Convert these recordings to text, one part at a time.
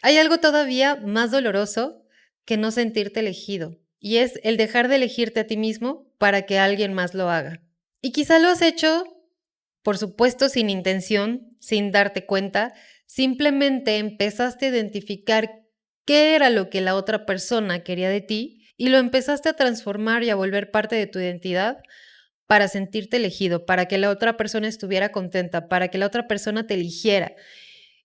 Hay algo todavía más doloroso que no sentirte elegido, y es el dejar de elegirte a ti mismo para que alguien más lo haga. Y quizá lo has hecho, por supuesto, sin intención, sin darte cuenta, simplemente empezaste a identificar qué era lo que la otra persona quería de ti y lo empezaste a transformar y a volver parte de tu identidad para sentirte elegido, para que la otra persona estuviera contenta, para que la otra persona te eligiera.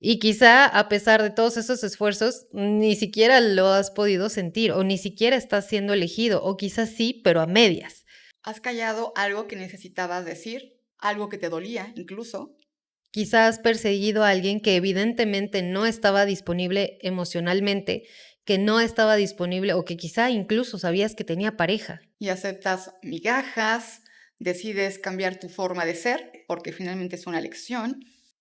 Y quizá a pesar de todos esos esfuerzos, ni siquiera lo has podido sentir o ni siquiera estás siendo elegido, o quizás sí, pero a medias. ¿Has callado algo que necesitabas decir? ¿Algo que te dolía incluso? Quizá has perseguido a alguien que evidentemente no estaba disponible emocionalmente, que no estaba disponible o que quizá incluso sabías que tenía pareja. Y aceptas migajas, decides cambiar tu forma de ser, porque finalmente es una elección.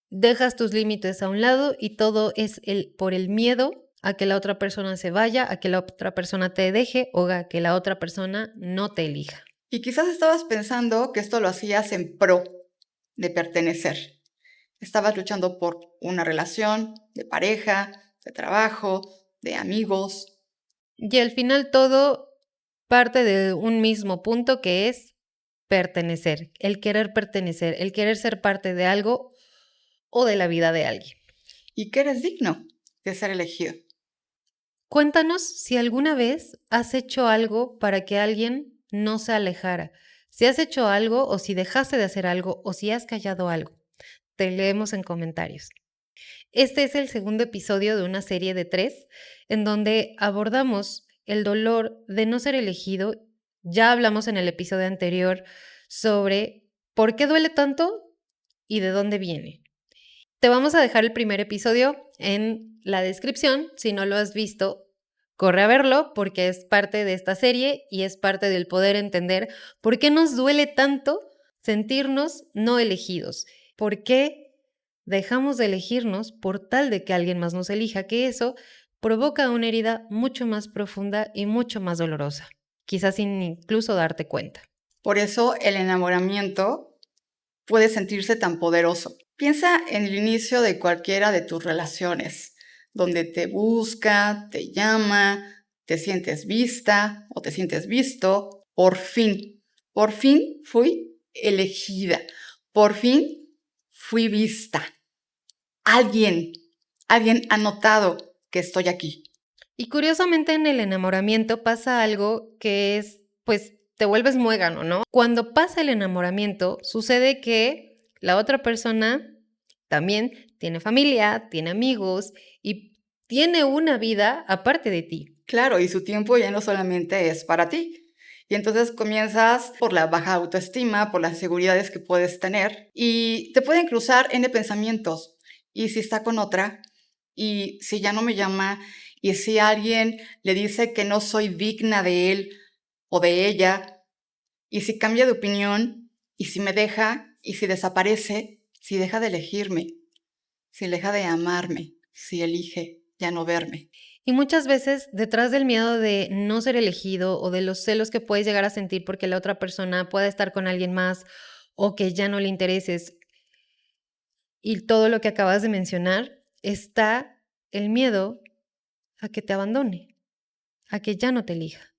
Dejas tus límites a un lado y todo es por el miedo a que la otra persona se vaya, a que la otra persona te deje o a que la otra persona no te elija. Y quizás estabas pensando que esto lo hacías en pro de pertenecer. Estabas luchando por una relación de pareja, de trabajo, de amigos. Y al final todo parte de un mismo punto que es pertenecer, el querer ser parte de algo o de la vida de alguien. Y que eres digno de ser elegido. Cuéntanos si alguna vez has hecho algo para que alguien no se alejara, si has hecho algo o si dejaste de hacer algo o si has callado algo. Te leemos en comentarios. Este es el segundo episodio de una serie de 3 en donde abordamos el dolor de no ser elegido. Ya hablamos en el episodio anterior sobre por qué duele tanto y de dónde viene. Te vamos a dejar el primer episodio en la descripción. Si no lo has visto, corre a verlo porque es parte de esta serie y es parte del poder entender por qué nos duele tanto sentirnos no elegidos. ¿Por qué dejamos de elegirnos por tal de que alguien más nos elija? Que eso provoca una herida mucho más profunda y mucho más dolorosa, quizás sin incluso darte cuenta. Por eso el enamoramiento puede sentirse tan poderoso. Piensa en el inicio de cualquiera de tus relaciones, donde te busca, te llama, te sientes vista o te sientes visto. Por fin fui elegida, por fin fui vista. Alguien ha notado que estoy aquí. Y curiosamente en el enamoramiento pasa algo que es, pues, te vuelves muégano, ¿no? Cuando pasa el enamoramiento, sucede que la otra persona también tiene familia, tiene amigos y tiene una vida aparte de ti. Claro, y su tiempo ya no solamente es para ti. Y entonces comienzas por la baja autoestima, por las inseguridades que puedes tener y te pueden cruzar N pensamientos. ¿Y si está con otra? ¿Y si ya no me llama? ¿Y si alguien le dice que no soy digna de él o de ella? ¿Y si cambia de opinión? ¿Y si me deja? ¿Y si desaparece? ¿Si deja de elegirme? ¿Si deja de amarme? ¿Si elige ya no verme? Y muchas veces detrás del miedo de no ser elegido o de los celos que puedes llegar a sentir porque la otra persona pueda estar con alguien más o que ya no le intereses y todo lo que acabas de mencionar, está el miedo a que te abandone, a que ya no te elija.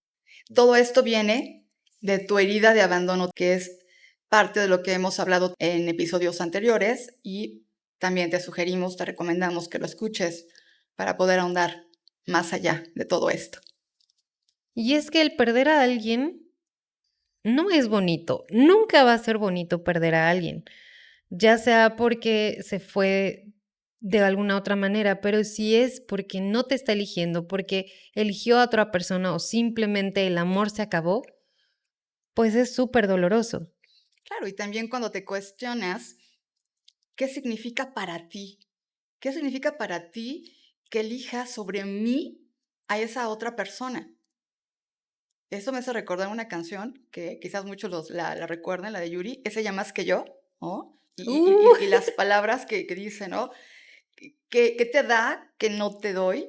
Todo esto viene de tu herida de abandono, que es parte de lo que hemos hablado en episodios anteriores y también te sugerimos, te recomendamos que lo escuches para poder ahondar más allá de todo esto. Y es que el perder a alguien no es bonito, nunca va a ser bonito perder a alguien, ya sea porque se fue de alguna otra manera, pero si es porque no te está eligiendo, porque eligió a otra persona o simplemente el amor se acabó, pues es súper doloroso. Claro, y también cuando te cuestionas, ¿qué significa para ti? ¿Qué significa para ti que elijas sobre mí a esa otra persona? Eso me hace recordar una canción que quizás muchos la recuerden, la de Yuri, ¿Es ella más que yo? ¿No? Y las palabras que dice, ¿no? ¿Qué te da que no te doy?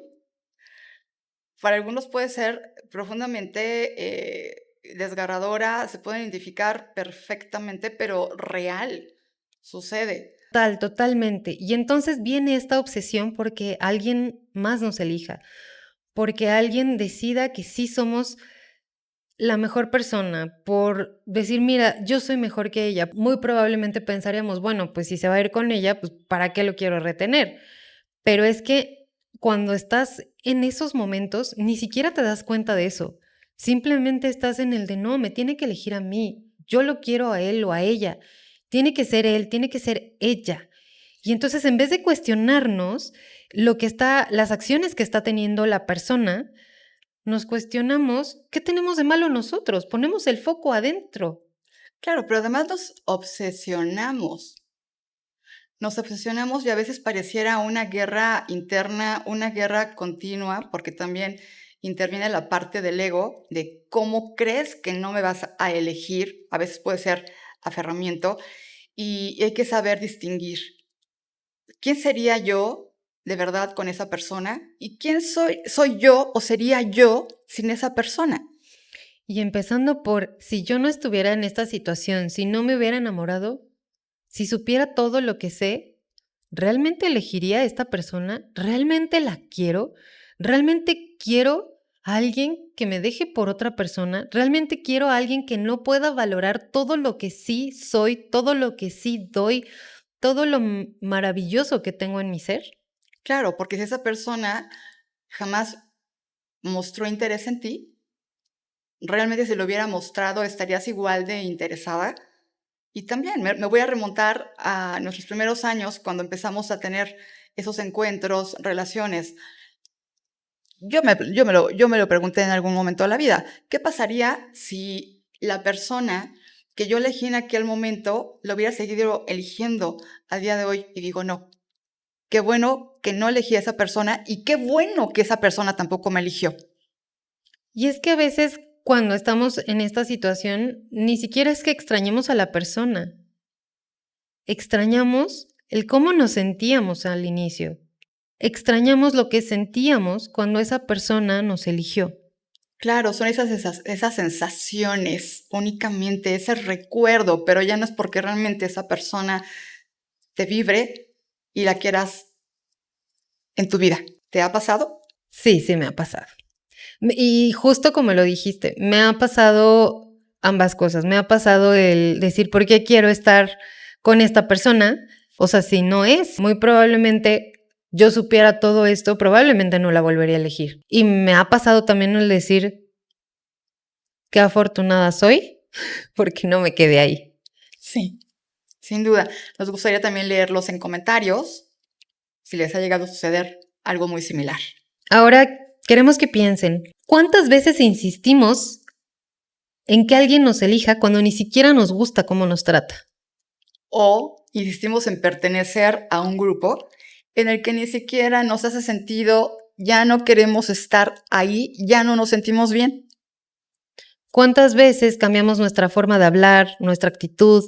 Para algunos puede ser profundamente desgarradora, se puede identificar perfectamente, pero real, sucede. Totalmente. Y entonces viene esta obsesión porque alguien más nos elija, porque alguien decida que sí somos la mejor persona, por decir, mira, yo soy mejor que ella. Muy probablemente pensaríamos, bueno, pues si se va a ir con ella, pues ¿para qué lo quiero retener? Pero es que cuando estás en esos momentos, ni siquiera te das cuenta de eso. Simplemente estás en el de no, me tiene que elegir a mí. Yo lo quiero a él o a ella. Tiene que ser él, tiene que ser ella. Y entonces, en vez de cuestionarnos las acciones que está teniendo la persona, nos cuestionamos qué tenemos de malo nosotros. Ponemos el foco adentro. Claro, pero además nos obsesionamos. Nos obsesionamos y a veces pareciera una guerra interna, una guerra continua, porque también interviene la parte del ego de cómo crees que no me vas a elegir. A veces puede ser aferramiento y hay que saber distinguir quién sería yo de verdad con esa persona y quién soy yo o sería yo sin esa persona. Y empezando por, si yo no estuviera en esta situación, si no me hubiera enamorado, si supiera todo lo que sé, ¿realmente elegiría a esta persona? ¿Realmente la quiero? ¿Realmente quiero a alguien que me deje por otra persona? ¿Realmente quiero a alguien que no pueda valorar todo lo que sí soy, todo lo que sí doy, todo lo maravilloso que tengo en mi ser? Claro, porque si esa persona jamás mostró interés en ti, realmente si lo hubiera mostrado estarías igual de interesada. Y también me voy a remontar a nuestros primeros años cuando empezamos a tener esos encuentros, relaciones. Yo me lo pregunté en algún momento de la vida. ¿Qué pasaría si la persona que yo elegí en aquel momento lo hubiera seguido eligiendo a día de hoy? Y digo, no. Qué bueno que no elegí a esa persona y qué bueno que esa persona tampoco me eligió. Y es que a veces cuando estamos en esta situación, ni siquiera es que extrañemos a la persona. Extrañamos el cómo nos sentíamos al inicio. Extrañamos lo que sentíamos cuando esa persona nos eligió. Claro, son esas sensaciones, únicamente ese recuerdo, pero ya no es porque realmente esa persona te vibre y la quieras en tu vida. ¿Te ha pasado? Sí, sí me ha pasado. Y justo como lo dijiste, me ha pasado ambas cosas. Me ha pasado el decir, ¿por qué quiero estar con esta persona? O sea, si no es, muy probablemente yo supiera todo esto, probablemente no la volvería a elegir. Y me ha pasado también el decir, qué afortunada soy, porque no me quedé ahí. Sí, sin duda. Nos gustaría también leerlos en comentarios si les ha llegado a suceder algo muy similar. Ahora queremos que piensen, ¿cuántas veces insistimos en que alguien nos elija cuando ni siquiera nos gusta cómo nos trata? O insistimos en pertenecer a un grupo en el que ni siquiera nos hace sentido, ya no queremos estar ahí, ya no nos sentimos bien. ¿Cuántas veces cambiamos nuestra forma de hablar, nuestra actitud,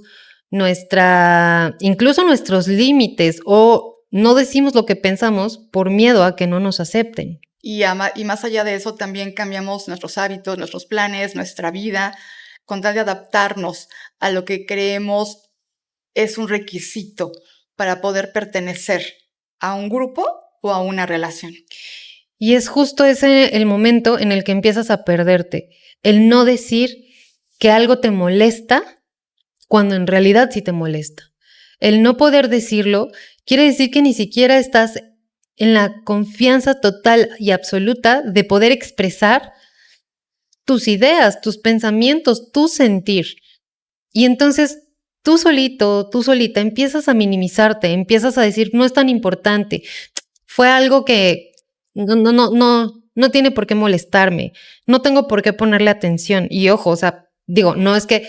incluso nuestros límites o no decimos lo que pensamos por miedo a que no nos acepten? Y más allá de eso, también cambiamos nuestros hábitos, nuestros planes, nuestra vida, con tal de adaptarnos a lo que creemos es un requisito para poder pertenecer a un grupo o a una relación. Y es justo ese el momento en el que empiezas a perderte, el no decir que algo te molesta cuando en realidad sí te molesta. El no poder decirlo quiere decir que ni siquiera estás en la confianza total y absoluta de poder expresar tus ideas, tus pensamientos, tu sentir. Y entonces tú solito, tú solita empiezas a minimizarte, empiezas a decir, no es tan importante, fue algo que no tiene por qué molestarme, no tengo por qué ponerle atención. Y ojo, o sea, digo, no es que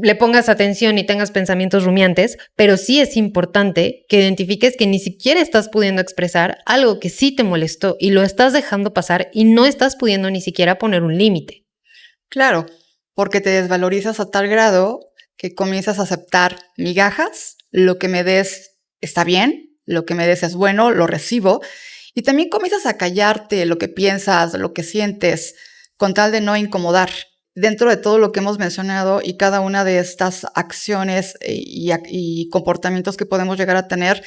le pongas atención y tengas pensamientos rumiantes, pero sí es importante que identifiques que ni siquiera estás pudiendo expresar algo que sí te molestó y lo estás dejando pasar y no estás pudiendo ni siquiera poner un límite. Claro, porque te desvalorizas a tal grado que comienzas a aceptar migajas, lo que me des está bien, lo que me des es bueno, lo recibo, y también comienzas a callarte lo que piensas, lo que sientes, con tal de no incomodar. dentro de todo lo que hemos mencionado y cada una de estas acciones y comportamientos que podemos llegar a tener,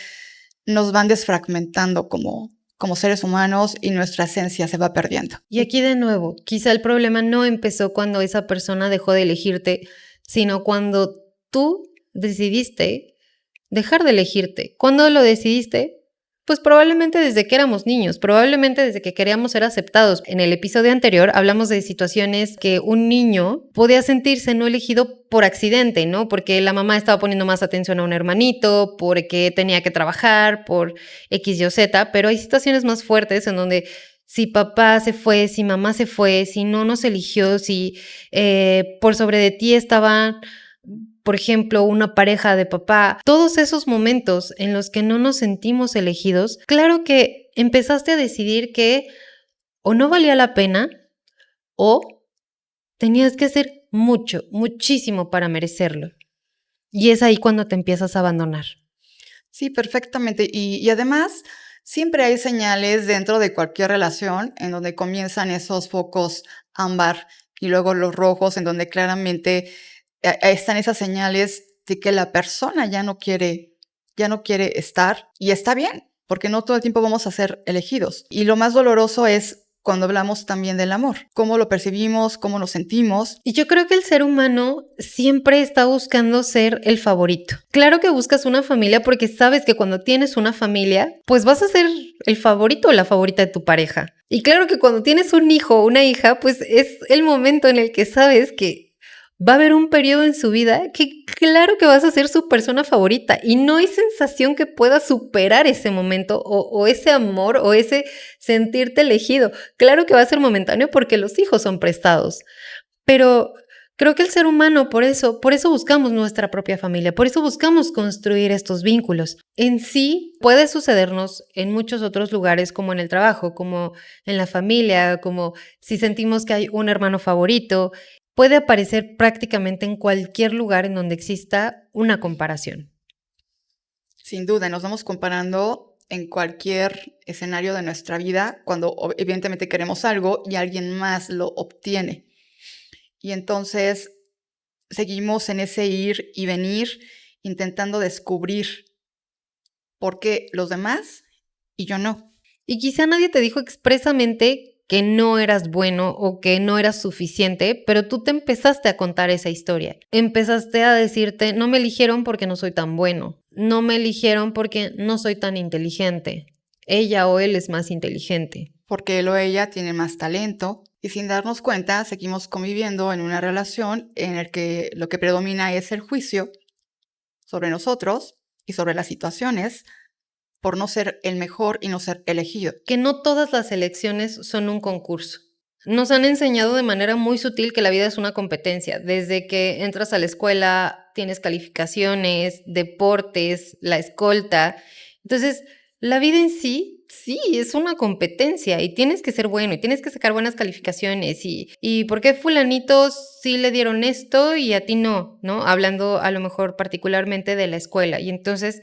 nos van desfragmentando como seres humanos y nuestra esencia se va perdiendo. Y aquí de nuevo, quizá el problema no empezó cuando esa persona dejó de elegirte, sino cuando tú decidiste dejar de elegirte. ¿Cuándo lo decidiste? Pues probablemente desde que éramos niños, probablemente desde que queríamos ser aceptados. En el episodio anterior hablamos de situaciones que un niño podía sentirse no elegido por accidente, ¿no? Porque la mamá estaba poniendo más atención a un hermanito, porque tenía que trabajar, por X, Y o Z, pero hay situaciones más fuertes en donde si papá se fue, si mamá se fue, si no nos eligió, si por sobre de ti estaban, por ejemplo, una pareja de papá, todos esos momentos en los que no nos sentimos elegidos, claro que empezaste a decidir que o no valía la pena o tenías que hacer mucho, muchísimo para merecerlo. Y es ahí cuando te empiezas a abandonar. Sí, perfectamente. Y además, siempre hay señales dentro de cualquier relación en donde comienzan esos focos ámbar y luego los rojos, en donde claramente están esas señales de que la persona ya no quiere estar, y está bien, porque no todo el tiempo vamos a ser elegidos. Y lo más doloroso es cuando hablamos también del amor, cómo lo percibimos, cómo nos sentimos. Y yo creo que el ser humano siempre está buscando ser el favorito. Claro que buscas una familia porque sabes que cuando tienes una familia, pues vas a ser el favorito o la favorita de tu pareja. Y claro que cuando tienes un hijo o una hija, pues es el momento en el que sabes que va a haber un periodo en su vida que claro que vas a ser su persona favorita y no hay sensación que pueda superar ese momento o ese amor o ese sentirte elegido. Claro que va a ser momentáneo porque los hijos son prestados, pero creo que el ser humano por eso buscamos nuestra propia familia, por eso buscamos construir estos vínculos. En sí puede sucedernos en muchos otros lugares como en el trabajo, como en la familia, como si sentimos que hay un hermano favorito. Puede aparecer prácticamente en cualquier lugar en donde exista una comparación. Sin duda, nos vamos comparando en cualquier escenario de nuestra vida cuando evidentemente queremos algo y alguien más lo obtiene. Y entonces seguimos en ese ir y venir intentando descubrir por qué los demás y yo no. Y quizá nadie te dijo expresamente que no eras bueno o que no eras suficiente, pero tú te empezaste a contar esa historia. Empezaste a decirte, no me eligieron porque no soy tan bueno, no me eligieron porque no soy tan inteligente, ella o él es más inteligente. Porque él o ella tiene más talento y sin darnos cuenta seguimos conviviendo en una relación en la que lo que predomina es el juicio sobre nosotros y sobre las situaciones por no ser el mejor y no ser elegido. Que no todas las elecciones son un concurso. Nos han enseñado de manera muy sutil que la vida es una competencia. Desde que entras a la escuela, tienes calificaciones, deportes, la escolta. Entonces, la vida en sí, sí, es una competencia y tienes que ser bueno y tienes que sacar buenas calificaciones. ¿Y por qué fulanitos sí le dieron esto y a ti no? ¿No? Hablando a lo mejor particularmente de la escuela. Y entonces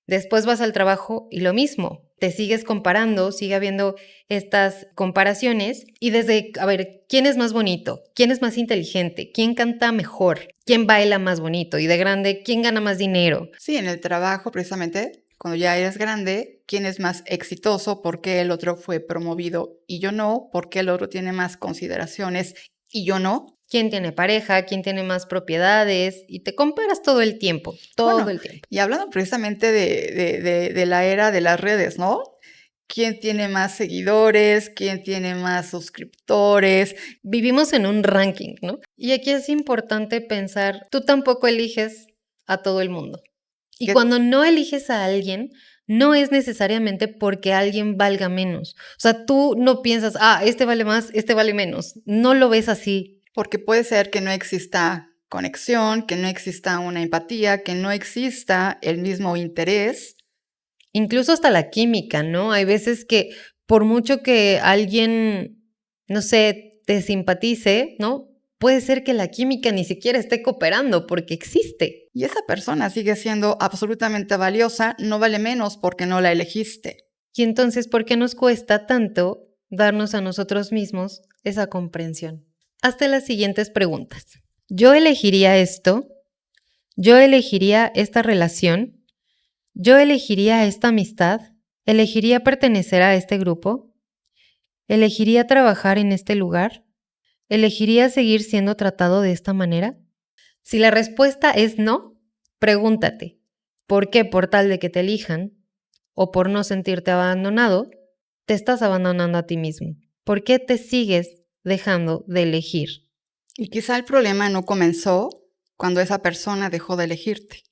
después vas al trabajo y lo mismo, te sigues comparando, sigue habiendo estas comparaciones y desde, a ver, ¿quién es más bonito? ¿Quién es más inteligente? ¿Quién canta mejor? ¿Quién baila más bonito? Y de grande, ¿quién gana más dinero? Sí, en el trabajo precisamente, cuando ya eres grande, ¿quién es más exitoso? ¿Por qué el otro fue promovido y yo no? ¿Por qué el otro tiene más consideraciones y yo no? ¿Quién tiene pareja? ¿Quién tiene más propiedades? Y te comparas todo el tiempo, todo el tiempo. Y hablando precisamente de la era de las redes, ¿no? ¿Quién tiene más seguidores? ¿Quién tiene más suscriptores? Vivimos en un ranking, ¿no? Y aquí es importante pensar, tú tampoco eliges a todo el mundo. Y cuando no eliges a alguien, no es necesariamente porque alguien valga menos. O sea, tú no piensas, este vale más, este vale menos. No lo ves así. Porque puede ser que no exista conexión, que no exista una empatía, que no exista el mismo interés. Incluso hasta la química, ¿no? Hay veces que por mucho que alguien, no sé, te simpatice, ¿no? Puede ser que la química ni siquiera esté cooperando porque existe. Y esa persona sigue siendo absolutamente valiosa, no vale menos porque no la elegiste. Y entonces, ¿por qué nos cuesta tanto darnos a nosotros mismos esa comprensión? hazte las siguientes preguntas. ¿Yo elegiría esto? ¿Yo elegiría esta relación? ¿Yo elegiría esta amistad? ¿Elegiría pertenecer a este grupo? ¿Elegiría trabajar en este lugar? ¿Elegiría seguir siendo tratado de esta manera? Si la respuesta es no, pregúntate, ¿por qué por tal de que te elijan o por no sentirte abandonado, te estás abandonando a ti mismo? ¿Por qué te sigues dejando de elegir? Y quizá el problema no comenzó cuando esa persona dejó de elegirte.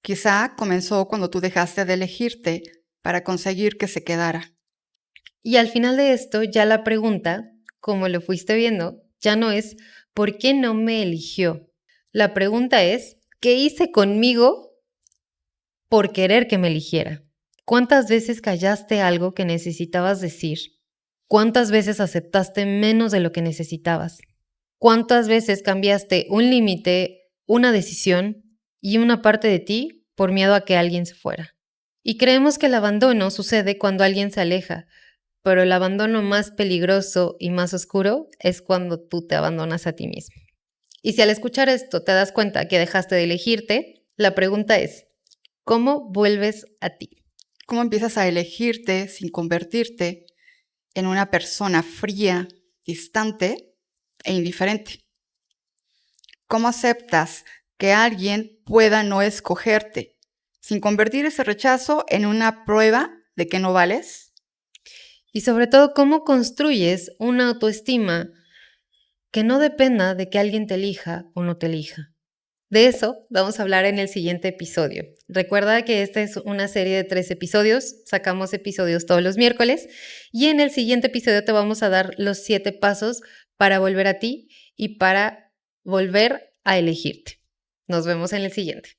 Quizá comenzó cuando tú dejaste de elegirte para conseguir que se quedara. Y al final de esto, ya la pregunta, como lo fuiste viendo, ya no es ¿por qué no me eligió? La pregunta es ¿qué hice conmigo por querer que me eligiera? ¿Cuántas veces callaste algo que necesitabas decir? ¿Cuántas veces aceptaste menos de lo que necesitabas? ¿Cuántas veces cambiaste un límite, una decisión y una parte de ti por miedo a que alguien se fuera? Y creemos que el abandono sucede cuando alguien se aleja, pero el abandono más peligroso y más oscuro es cuando tú te abandonas a ti mismo. Y si al escuchar esto te das cuenta que dejaste de elegirte, la pregunta es, ¿cómo vuelves a ti? ¿Cómo empiezas a elegirte sin convertirte en una persona fría, distante e indiferente? ¿Cómo aceptas que alguien pueda no escogerte sin convertir ese rechazo en una prueba de que no vales? Y sobre todo, ¿cómo construyes una autoestima que no dependa de que alguien te elija o no te elija? De eso vamos a hablar en el siguiente episodio. Recuerda que esta es una serie de 3 episodios, sacamos episodios todos los miércoles y en el siguiente episodio te vamos a dar los 7 pasos para volver a ti y para volver a elegirte. Nos vemos en el siguiente.